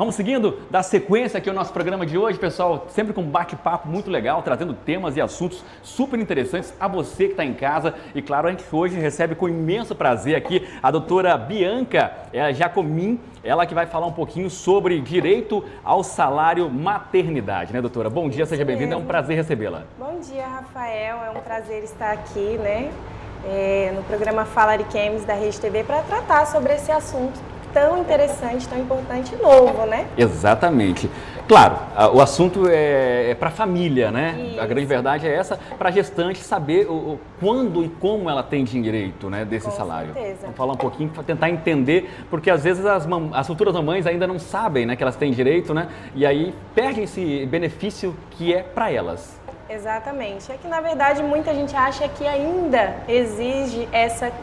Vamos seguindo, dar sequência aqui ao nosso programa de hoje, pessoal, sempre com um bate-papo muito legal, trazendo temas e assuntos super interessantes a você que está em casa. E claro, a gente hoje recebe com imenso prazer aqui a doutora Bianca Jacomin, ela que vai falar um pouquinho sobre direito ao salário maternidade, né, doutora? Bom dia, seja bem-vinda, é um prazer recebê-la. Bom dia, Rafael, é um prazer estar aqui, né, no programa Fala Ariquemes da Rede TV para tratar sobre esse assunto tão interessante, tão importante e novo, né? Exatamente. Claro, o assunto é para a família, né? Isso. A grande verdade é essa, para a gestante saber quando e como ela tem direito, né, desse Com salário. certeza. Vamos falar um pouquinho para tentar entender, porque às vezes as futuras mamães ainda não sabem, né, que elas têm direito, né? E aí perdem esse benefício que é para elas. Exatamente. É que, na verdade, muita gente acha que ainda exige essas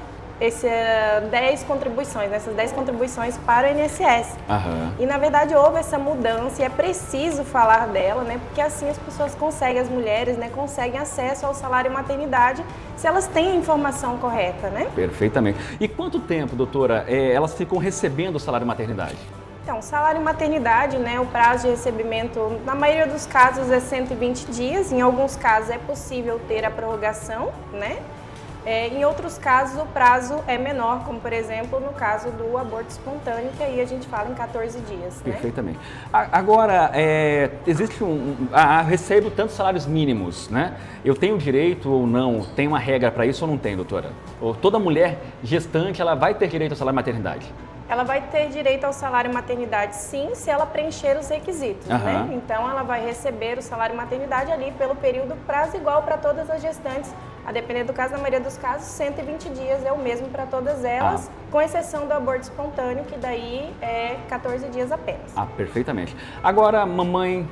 10 contribuições, essas 10 contribuições para o INSS. Aham. E, na verdade, houve essa mudança e é preciso falar dela, né? Porque assim as pessoas conseguem, as mulheres, né, conseguem acesso ao salário maternidade se elas têm a informação correta, né? Perfeitamente. E quanto tempo, doutora, elas ficam recebendo o salário maternidade? Então, salário maternidade, né, o prazo de recebimento, na maioria dos casos, é 120 dias. Em alguns casos é possível ter a prorrogação, né? Em outros casos, o prazo é menor, como, por exemplo, no caso do aborto espontâneo, que aí a gente fala em 14 dias, né? Perfeitamente. Agora, existe recebo tantos salários mínimos, né? Eu tenho direito ou não? Tem uma regra para isso ou não tem, doutora? Ou toda mulher gestante, ela vai ter direito ao salário maternidade? Ela vai ter direito ao salário maternidade, sim, se ela preencher os requisitos, né? Então, ela vai receber o salário maternidade ali pelo período prazo igual para todas as gestantes. A depender do caso, na maioria dos casos, 120 dias é o mesmo para todas elas, com exceção do aborto espontâneo, que daí é 14 dias apenas. Perfeitamente. Agora, mamãe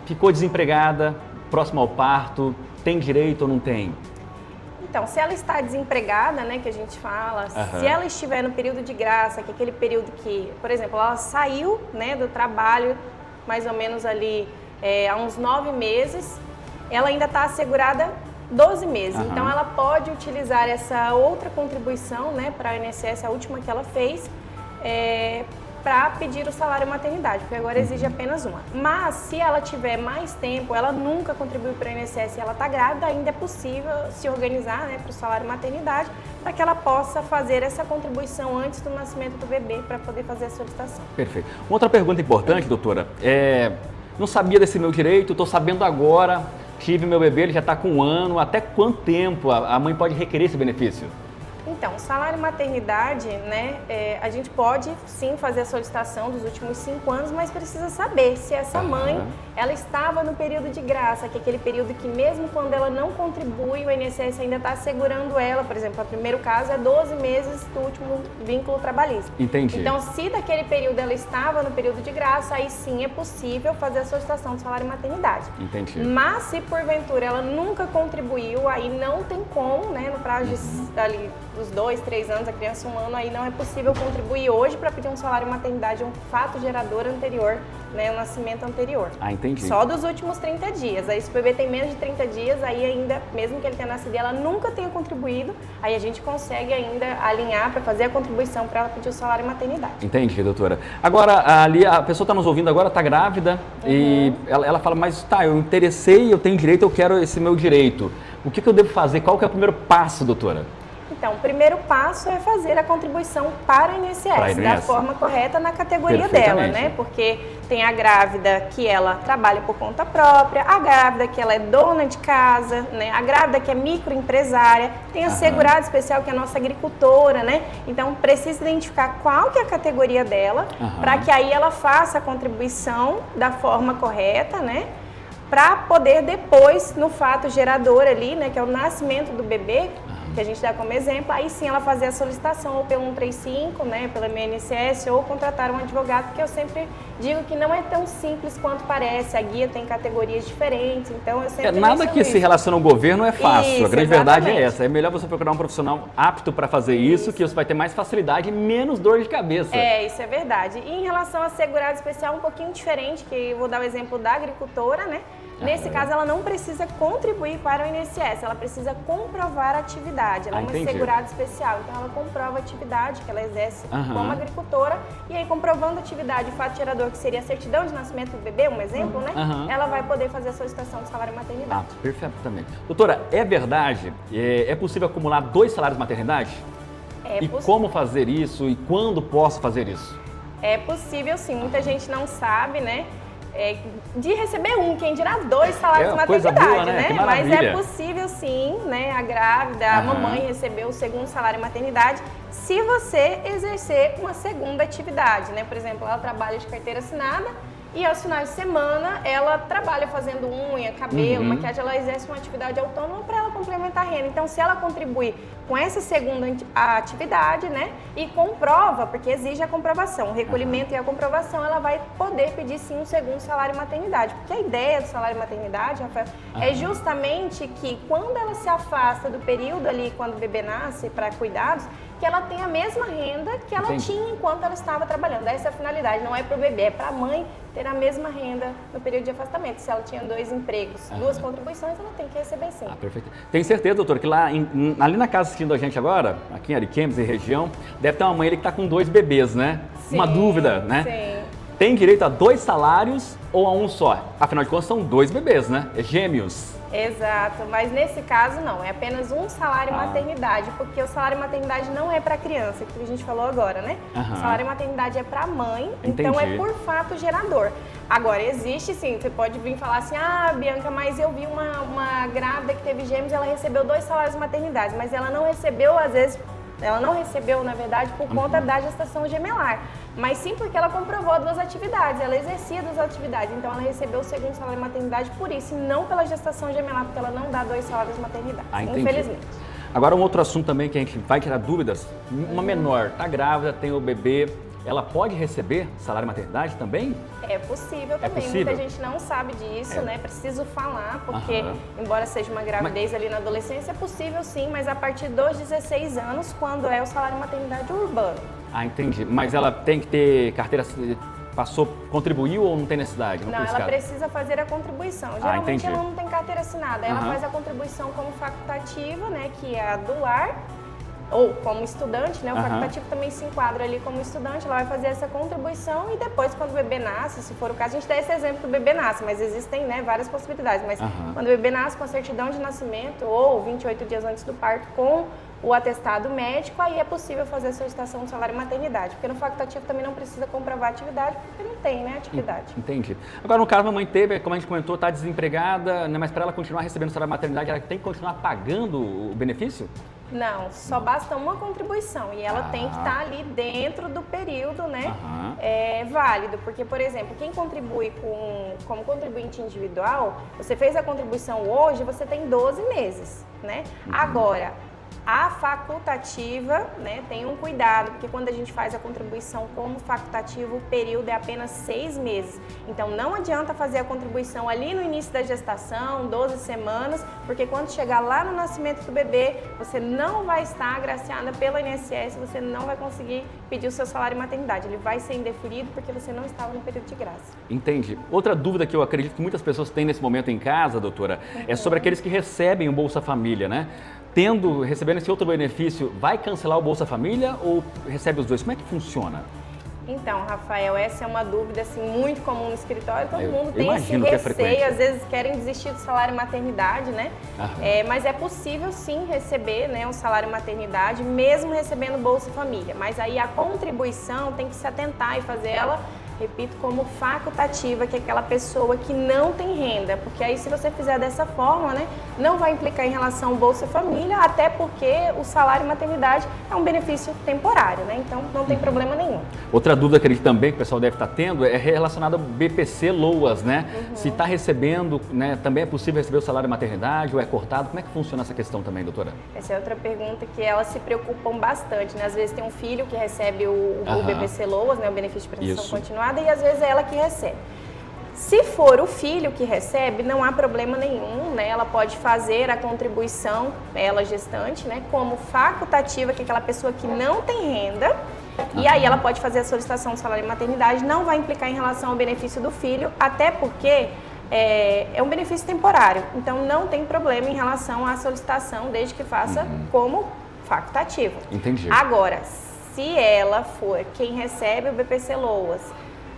ficou desempregada, próxima ao parto, tem direito ou não tem? Então, se ela está desempregada, né, que a gente fala, se ela estiver no período de graça, que é aquele período que, por exemplo, ela saiu, né, do trabalho mais ou menos ali há uns 9 meses, ela ainda está assegurada 12 meses. Então, ela pode utilizar essa outra contribuição, né, para a INSS, a última que ela fez, para pedir o salário maternidade, porque agora exige apenas uma. Mas, se ela tiver mais tempo, ela nunca contribuiu para o INSS e ela está grávida, ainda é possível se organizar, né, para o salário maternidade, para que ela possa fazer essa contribuição antes do nascimento do bebê, para poder fazer a solicitação. Perfeito. Uma outra pergunta importante, doutora, não sabia desse meu direito, estou sabendo agora, tive meu bebê, ele já está com 1 ano, até quanto tempo a mãe pode requerer esse benefício? Então, salário maternidade, né, a gente pode sim fazer a solicitação dos últimos 5 anos, mas precisa saber se essa mãe, ela estava no período de graça, que é aquele período que mesmo quando ela não contribui, o INSS ainda está assegurando ela, por exemplo, o primeiro caso é 12 meses do último vínculo trabalhista. Entendi. Então, se daquele período ela estava no período de graça, aí sim é possível fazer a solicitação do salário maternidade. Entendi. Mas se porventura ela nunca contribuiu, aí não tem como, né, no prazo ali dos 2, 3 anos, a criança 1 ano, aí não é possível contribuir hoje para pedir um salário maternidade, um fato gerador anterior, né, o nascimento anterior. Entendi. Só dos últimos 30 dias. Aí se o bebê tem menos de 30 dias, aí ainda, mesmo que ele tenha nascido e ela nunca tenha contribuído, aí a gente consegue ainda alinhar para fazer a contribuição para ela pedir o salário maternidade. Entendi, doutora. Agora, ali a pessoa está nos ouvindo agora, está grávida e ela fala, mas eu interessei, eu tenho direito, eu quero esse meu direito. O que eu devo fazer? Qual que é o primeiro passo, doutora? Então, o primeiro passo é fazer a contribuição para o INSS, da forma correta na categoria dela, né? Porque tem a grávida que ela trabalha por conta própria, a grávida que ela é dona de casa, né? A grávida que é microempresária, tem a segurada especial que é a nossa agricultora, né? Então, precisa identificar qual que é a categoria dela, para que aí ela faça a contribuição da forma correta, né? Para poder depois, no fato gerador ali, né? Que é o nascimento do bebê, que a gente dá como exemplo, aí sim ela fazer a solicitação ou pelo 135, né, pela INSS, ou contratar um advogado, porque eu sempre digo que não é tão simples quanto parece, a guia tem categorias diferentes, então eu sempre nada que se relaciona ao governo é fácil, isso, a grande verdade é essa, é melhor você procurar um profissional apto para fazer isso, que você vai ter mais facilidade e menos dor de cabeça. Isso é verdade. E em relação a segurado especial, um pouquinho diferente, que eu vou dar o exemplo da agricultora, né? Nesse caso, ela não precisa contribuir para o INSS, ela precisa comprovar a atividade. Ela é uma segurada especial, então ela comprova a atividade que ela exerce como agricultora, e aí comprovando a atividade, o fato gerador, que seria a certidão de nascimento do bebê, um exemplo, né? Ela vai poder fazer a solicitação do salário maternidade. Perfeitamente. Doutora, é verdade, é possível acumular 2 salários maternidade? E como fazer isso e quando posso fazer isso? É possível sim, muita gente não sabe, né? De receber quem dirá 2 salários de maternidade, boa, né? Mas é possível sim, né? A grávida, a mamãe receber o 2º salário de maternidade se você exercer uma segunda atividade, né? Por exemplo, ela trabalha de carteira assinada e aos finais de semana ela trabalha fazendo unha, cabelo, maquiagem, ela exerce uma atividade autônoma para ela complementar a renda. Então, se ela contribuir com essa segunda atividade, né, e comprova, porque exige a comprovação, o recolhimento e a comprovação, ela vai poder pedir sim um 2º salário maternidade. Porque a ideia do salário maternidade, Rafael, é justamente que quando ela se afasta do período ali, quando o bebê nasce, para cuidados, que ela tenha a mesma renda que ela tinha enquanto ela estava trabalhando. Essa é a finalidade, não é para o bebê, é para a mãe ter a mesma renda no período de afastamento. Se ela tinha 2 empregos, 2 contribuições, ela tem que receber sim. Perfeito. Tenho certeza, doutor, que lá ali na casa assistindo a gente agora, aqui em Ariquemes e região, deve ter uma mãe ali que está com 2 bebês, né? Sim, uma dúvida, né? Sim. Tem direito a 2 salários ou a um só? Afinal de contas, são 2 bebês, né? Gêmeos. Exato, mas nesse caso não, é apenas um salário maternidade, porque o salário maternidade não é para criança, que a gente falou agora, né? O salário maternidade é para mãe, então é por fato gerador. Agora, existe sim, você pode vir falar assim, Bianca, mas eu vi uma grávida que teve gêmeos, ela recebeu 2 salários de maternidade, mas ela não recebeu, às vezes, na verdade, por conta da gestação gemelar, mas sim porque ela comprovou 2 atividades, ela exercia 2 atividades, então ela recebeu o 2º salário de maternidade por isso, e não pela gestação gemelar, porque ela não dá 2 salários de maternidade, infelizmente. Agora, um outro assunto também que a gente vai tirar dúvidas, uma menor, tá grávida, tem o bebê, ela pode receber salário de maternidade também? É possível também, muita gente não sabe disso, né? Preciso falar, porque embora seja uma gravidez ali na adolescência, é possível sim, mas a partir dos 16 anos, quando é o salário de maternidade urbano. Entendi. Mas ela tem que ter carteira, contribuiu ou não tem necessidade? Não, ela precisa fazer a contribuição. Geralmente ela não tem carteira assinada, ela faz a contribuição como facultativa, né? Que é a do lar, ou como estudante, né? O facultativo também se enquadra ali como estudante, ela vai fazer essa contribuição e depois, quando o bebê nasce, se for o caso, a gente dá esse exemplo que o bebê nasce, mas existem, né, várias possibilidades, mas quando o bebê nasce com a certidão de nascimento ou 28 dias antes do parto com o atestado médico, aí é possível fazer a solicitação do salário maternidade, porque no facultativo também não precisa comprovar a atividade, porque não tem, né, atividade. Entendi. Agora, no caso, a mamãe teve, como a gente comentou, está desempregada, né, mas para ela continuar recebendo o salário maternidade, ela tem que continuar pagando o benefício? Não, só basta uma contribuição e ela tem que estar ali dentro do período, né, válido, porque, por exemplo, quem contribui como contribuinte individual, você fez a contribuição hoje, você tem 12 meses, né? Agora, a facultativa, né, tem um cuidado, porque quando a gente faz a contribuição como facultativo, o período é apenas 6 meses. Então, não adianta fazer a contribuição ali no início da gestação, 12 semanas, porque quando chegar lá no nascimento do bebê, você não vai estar agraciada pelo INSS, você não vai conseguir pedir o seu salário de maternidade. Ele vai ser indeferido porque você não estava no período de graça. Entendi. Outra dúvida que eu acredito que muitas pessoas têm nesse momento em casa, doutora, é sobre aqueles que recebem o Bolsa Família, né? Recebendo esse outro benefício, vai cancelar o Bolsa Família ou recebe os 2? Como é que funciona? Então, Rafael, essa é uma dúvida assim, muito comum no escritório, todo mundo tem esse receio, às vezes querem desistir do salário maternidade, né? Mas é possível sim receber, né, o salário maternidade, mesmo recebendo Bolsa Família, mas aí a contribuição tem que se atentar e fazer ela, repito, como facultativa, que é aquela pessoa que não tem renda, porque aí se você fizer dessa forma, né, não vai implicar em relação ao Bolsa Família, até porque o salário maternidade é um benefício temporário, né, então não tem problema nenhum. Outra dúvida que o pessoal deve estar tendo é relacionada ao BPC Loas, né? Se está recebendo, né, também é possível receber o salário maternidade ou é cortado? Como é que funciona essa questão também, doutora? Essa é outra pergunta que elas se preocupam bastante, né? Às vezes tem um filho que recebe o BPC Loas, né, o benefício de prestação continuada, e às vezes é ela que recebe. Se for o filho que recebe, não há problema nenhum, né? Ela pode fazer a contribuição, ela gestante, né, como facultativa, que é aquela pessoa que não tem renda, e aí ela pode fazer a solicitação do salário de maternidade, não vai implicar em relação ao benefício do filho, até porque é um benefício temporário. Então, não tem problema em relação à solicitação, desde que faça como facultativo. Entendi. Agora, se ela for quem recebe o BPC Loas,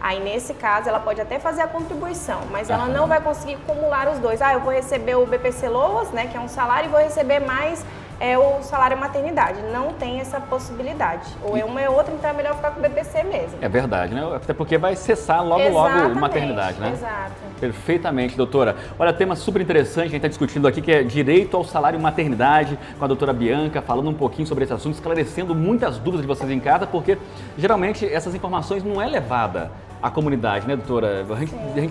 aí nesse caso ela pode até fazer a contribuição, mas ela não vai conseguir acumular os dois. Eu vou receber o BPC Loas, né, que é um salário, e vou receber mais o salário maternidade. Não tem essa possibilidade. Ou é uma ou outra, então é melhor ficar com o BPC mesmo. É verdade, né? Até porque vai cessar logo a maternidade, né? Exato. Perfeitamente, doutora. Olha, tema super interessante, a gente está discutindo aqui, que é direito ao salário maternidade, com a doutora Bianca, falando um pouquinho sobre esse assunto, esclarecendo muitas dúvidas de vocês em casa, porque geralmente essas informações não é levada à comunidade, né, doutora?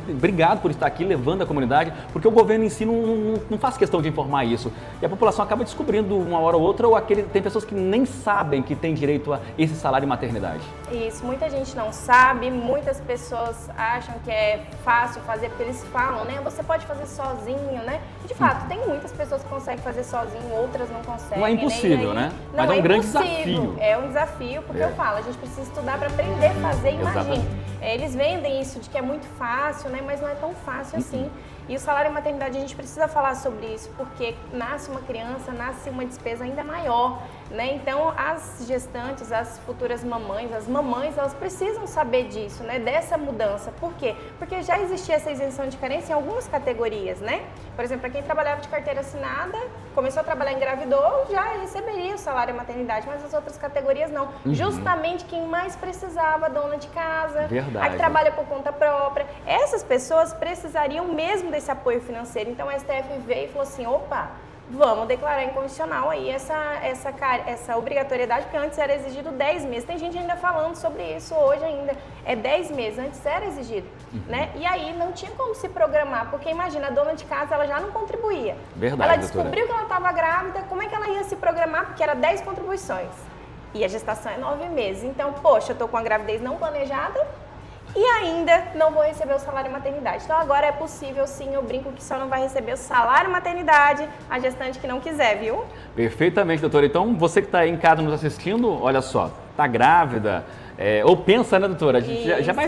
Obrigado por estar aqui levando a comunidade, porque o governo em si não faz questão de informar isso. E a população acaba descobrindo uma hora ou outra, ou tem pessoas que nem sabem que tem direito a esse salário maternidade. Isso, muita gente não sabe, muitas pessoas acham que é fácil fazer, porque eles falam, né, você pode fazer sozinho, né? E de fato, tem muitas pessoas que conseguem fazer sozinho, outras não conseguem. Não é impossível, né? Mas é um grande desafio. É um desafio, porque eu falo, a gente precisa estudar para aprender a fazer, imagina. Eles vendem isso de que é muito fácil, né? Mas não é tão fácil assim. E o salário maternidade, a gente precisa falar sobre isso, porque nasce uma criança, nasce uma despesa ainda maior, né? Então, as gestantes, as futuras mamães, as mamães, elas precisam saber disso, né? Dessa mudança. Por quê? Porque já existia essa isenção de carência em algumas categorias, né? Por exemplo, para quem trabalhava de carteira assinada, começou a trabalhar, engravidou, já receberia o salário maternidade, mas as outras categorias não. Justamente quem mais precisava, dona de casa, a que trabalha por conta própria, essas pessoas precisariam mesmo desse apoio financeiro. Então, a STF veio e falou assim, opa, vamos declarar incondicional aí essa obrigatoriedade, porque antes era exigido 10 meses. Tem gente ainda falando sobre isso hoje ainda. É 10 meses, antes era exigido, né? E aí não tinha como se programar, porque imagina, a dona de casa, ela já não contribuía. Verdade, ela descobriu que ela estava grávida, como é que ela ia se programar? Porque era 10 contribuições. E a gestação é 9 meses. Então, poxa, eu tô com a gravidez não planejada, e ainda não vou receber o salário maternidade. Então agora é possível sim, eu brinco que só não vai receber o salário maternidade a gestante que não quiser, viu? Perfeitamente, doutora. Então você que está aí em casa nos assistindo, olha só, está grávida, ou pensa, né, doutora? A gente já vai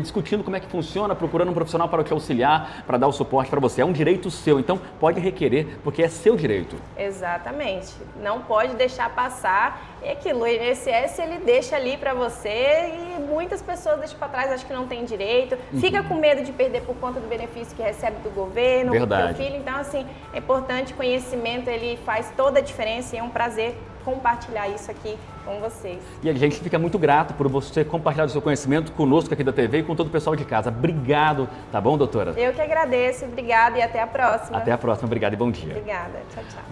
discutindo como é que funciona, procurando um profissional para te auxiliar, para dar o suporte para você. É um direito seu, então pode requerer, porque é seu direito. Exatamente. Não pode deixar passar. É aquilo, o INSS ele deixa ali para você e muitas pessoas deixam para trás, acham que não tem direito, fica com medo de perder por conta do benefício que recebe do governo, do filho. Então, assim, é importante, conhecimento, ele faz toda a diferença e é um prazer compartilhar isso aqui com vocês. E a gente fica muito grato por você compartilhar o seu conhecimento conosco aqui da TV e com todo o pessoal de casa. Obrigado, tá bom, doutora? Eu que agradeço, obrigada e até a próxima. Até a próxima, obrigado e bom dia. Obrigada, tchau, tchau.